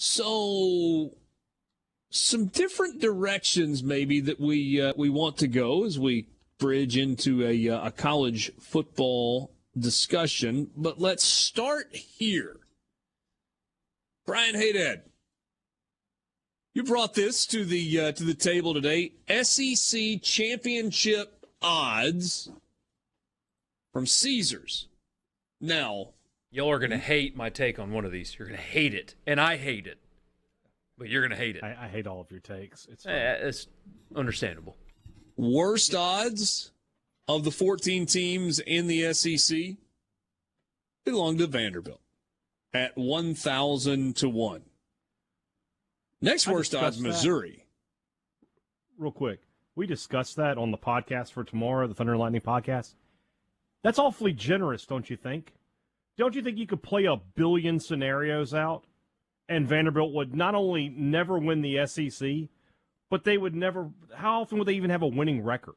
So, some different directions maybe that we want to go as we bridge into a college football discussion. But let's start here. Brian Haydad, you brought this to the table today. SEC championship odds from Caesars. Now, y'all are going to hate my take on one of these. You're going to hate it, and I hate it. But you're going to hate it. I hate all of your takes. It's understandable. Worst odds of the 14 teams in the SEC belong to Vanderbilt at 1,000 to 1. Next worst odds, Missouri. Real quick, we discussed that on the podcast for tomorrow, the Thunder and Lightning podcast. That's awfully generous, don't you think? Don't you think you could play a billion scenarios out and Vanderbilt would not only never win the SEC, but they would never – how often would they even have a winning record?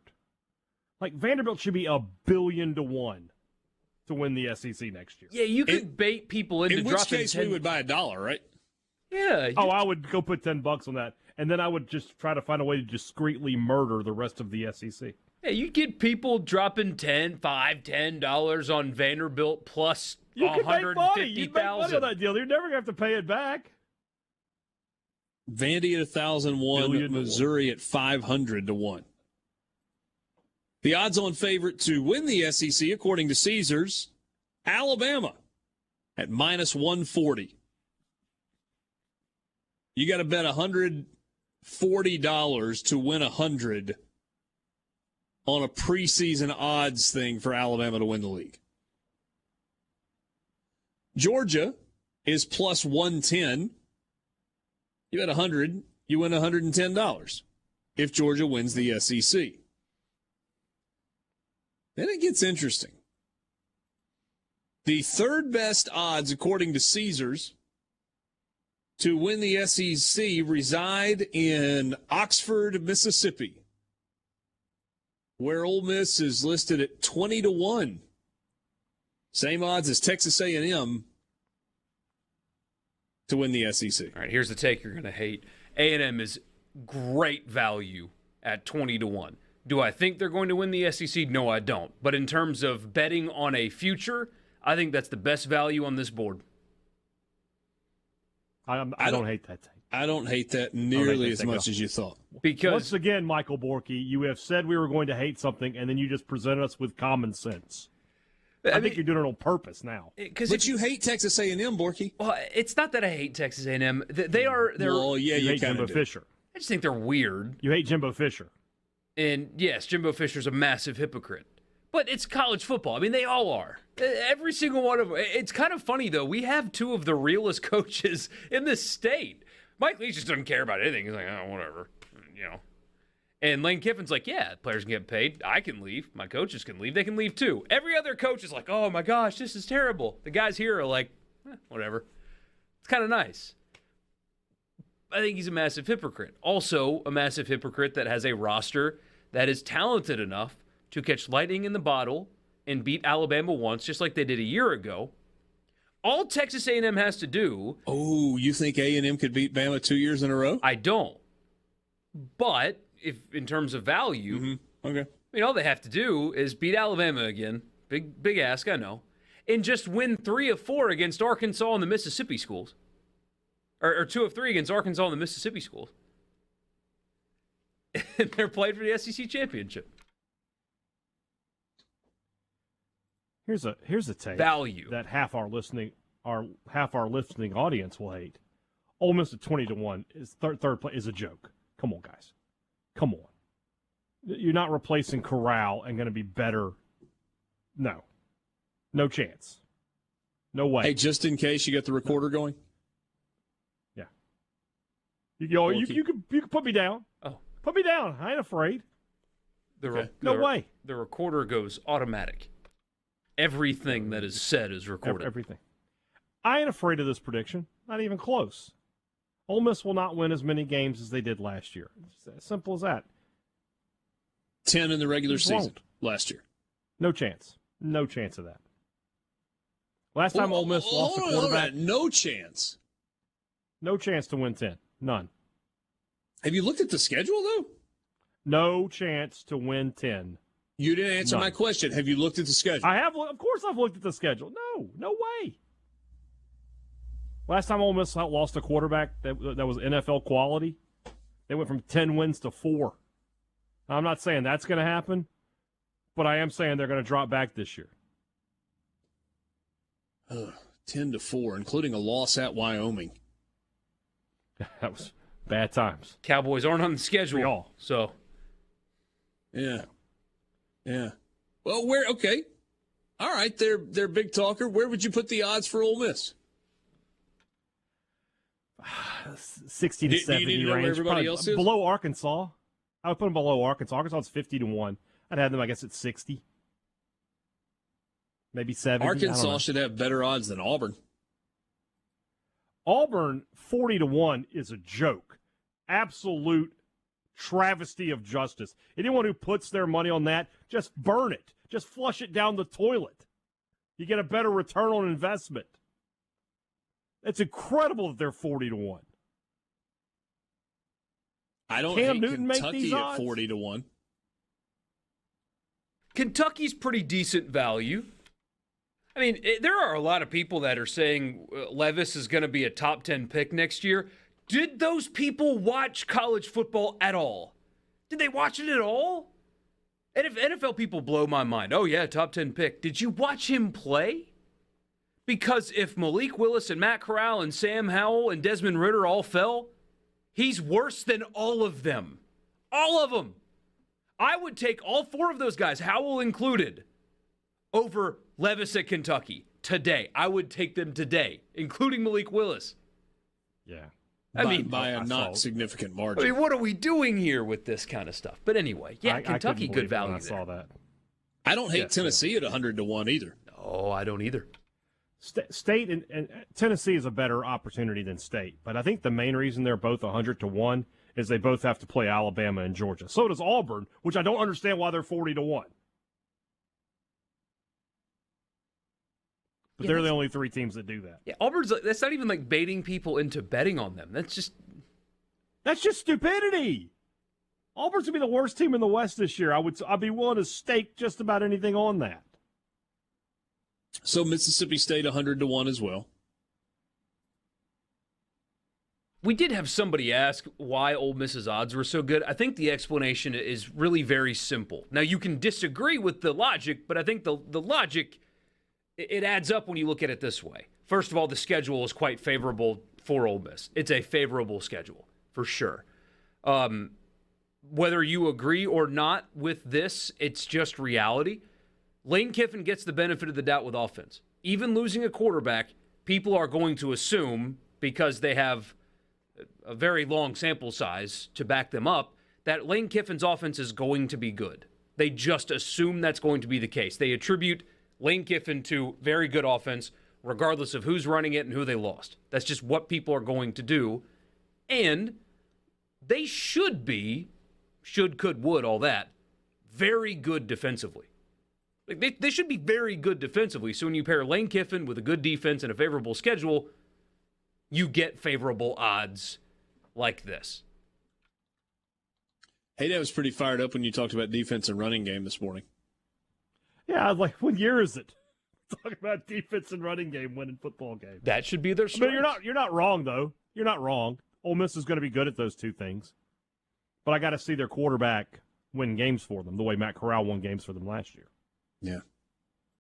Like, Vanderbilt should be 1 billion to 1 to win the SEC next year. Yeah, you could bait people into dropping 10. In which case we would buy $1, right? Yeah. I would go put $10 on that, and then I would just try to find a way to discreetly murder the rest of the SEC. Yeah, you'd get people dropping $10 on Vanderbilt plus you could make money. You'd make money on that deal. You're never going to have to pay it back. Vandy at 1,001, Missouri at 500 to 1. The odds-on favorite to win the SEC, according to Caesars, Alabama at minus 140. You got to bet $140 to win 100 on a preseason odds thing for Alabama to win the league. Georgia is plus 110. You bet 100, you win $110 if Georgia wins the SEC. Then it gets interesting. The third best odds, according to Caesars, to win the SEC reside in Oxford, Mississippi, where Ole Miss is listed at 20 to 1. Same odds as Texas A&M to win the SEC. All right, here's the take you're going to hate. A&M is great value at 20 to 1. Do I think they're going to win the SEC? No, I don't. But in terms of betting on a future, I think that's the best value on this board. I don't hate that take. I don't hate that nearly as much as you thought. Because once again, Michael Borky, you have said we were going to hate something, and then you just presented us with common sense. I think you're doing it on purpose now. But you hate Texas A&M, Borky. Well, it's not that I hate Texas A&M. They're well, yeah, you hate Jimbo Fisher. I just think they're weird. You hate Jimbo Fisher. And yes, Jimbo Fisher's a massive hypocrite. But it's college football. I mean, they all are. Every single one of them. It's kind of funny, though. We have two of the realest coaches in this state. Mike Leach just doesn't care about anything. He's like, oh, whatever. You know. And Lane Kiffin's like, yeah, players can get paid. I can leave. My coaches can leave. They can leave, too. Every other coach is like, oh, my gosh, this is terrible. The guys here are like, whatever. It's kind of nice. I think he's a massive hypocrite. Also, a massive hypocrite that has a roster that is talented enough to catch lightning in the bottle and beat Alabama once, just like they did a year ago. All Texas A&M has to do... Oh, you think A&M could beat Bama 2 years in a row? I don't. But if in terms of value, okay. I mean, all they have to do is beat Alabama again. Big ask, I know. And just win 3 of 4 against Arkansas and the Mississippi schools. Or 2 of 3 against Arkansas and the Mississippi schools. And they're playing for the SEC championship. Here's a take value that half our listening audience will hate. Ole Miss at 20 to 1 is third place is a joke. Come on, guys. Come on. You're not replacing Corral and going to be better. No chance. No way. Hey, just in case you got the recorder going. Yeah. You can put me down. Oh, put me down. I ain't afraid. No way. The recorder goes automatic. Everything that is said is recorded. Everything. I ain't afraid of this prediction. Not even close. Ole Miss will not win as many games as they did last year. It's as simple as that. 10 in the regular season last year. No chance. No chance of that. Last time Ole Miss lost a quarterback. No chance. No chance to win 10. None. Have you looked at the schedule, though? No chance to win 10. You didn't answer my question. Have you looked at the schedule? I have. Of course I've looked at the schedule. No way. Last time Ole Miss lost a quarterback that was NFL quality, they went from 10 wins to 4. I'm not saying that's going to happen, but I am saying they're going to drop back this year. 10-4, including a loss at Wyoming. That was bad times. Cowboys aren't on the schedule, so. Yeah. Well, okay. All right, they're big talker. Where would you put the odds for Ole Miss? 60 to 70 do you need to know range. where everybody else is? Below Arkansas. I would put them below Arkansas. Arkansas is 50 to 1. I'd have them, I guess, at 60. Maybe 70. Arkansas should have better odds than Auburn. Auburn 40 to 1 is a joke. Absolute travesty of justice. Anyone who puts their money on that, just burn it. Just flush it down the toilet. You get a better return on investment. It's incredible that they're 40 to 1. I don't Cam hate Newton make Kentucky these at odds? 40 to 1. Kentucky's pretty decent value. I mean, there are a lot of people that are saying Levis is going to be a top 10 pick next year. Did those people watch college football at all? Did they watch it at all? And if NFL people blow my mind, oh yeah, top 10 pick. Did you watch him play? Because if Malik Willis and Matt Corral and Sam Howell and Desmond Ridder all fell, he's worse than all of them. All of them. I would take all 4 of those guys, Howell included, over Levis at Kentucky today. I would take them today, including Malik Willis. Yeah. By a not significant margin. I mean, what are we doing here with this kind of stuff? But anyway, yeah, Kentucky, good value I saw that. I don't hate Tennessee at 100 to 1 either. No, I don't either. State and Tennessee is a better opportunity than State, but I think the main reason they're both 100 to 1 is they both have to play Alabama and Georgia. So does Auburn, which I don't understand why they're 40 to 1. But they're the only 3 teams that do that. Yeah, Auburn's that's not even like baiting people into betting on them. That's just stupidity. Auburn's gonna be the worst team in the West this year. I'd be willing to stake just about anything on that. So Mississippi State 100 to 1 as well. We did have somebody ask why Ole Miss's odds were so good. I think the explanation is really very simple. Now, you can disagree with the logic, but I think the logic, it adds up when you look at it this way. First of all, the schedule is quite favorable for Ole Miss. It's a favorable schedule, for sure. Whether you agree or not with this, it's just reality. Lane Kiffin gets the benefit of the doubt with offense. Even losing a quarterback, people are going to assume, because they have a very long sample size to back them up, that Lane Kiffin's offense is going to be good. They just assume that's going to be the case. They attribute Lane Kiffin to very good offense, regardless of who's running it and who they lost. That's just what people are going to do. And they should be, should, could, would, all that, very good defensively. Like they should be very good defensively. So when you pair Lane Kiffin with a good defense and a favorable schedule, you get favorable odds like this. Hey, that was pretty fired up when you talked about defense and running game this morning. Yeah, I was like, what year is it? Talking about defense and running game winning football games. That should be their strength. But you're not wrong, though. You're not wrong. Ole Miss is going to be good at those 2 things. But I got to see their quarterback win games for them, the way Matt Corral won games for them last year. Yeah.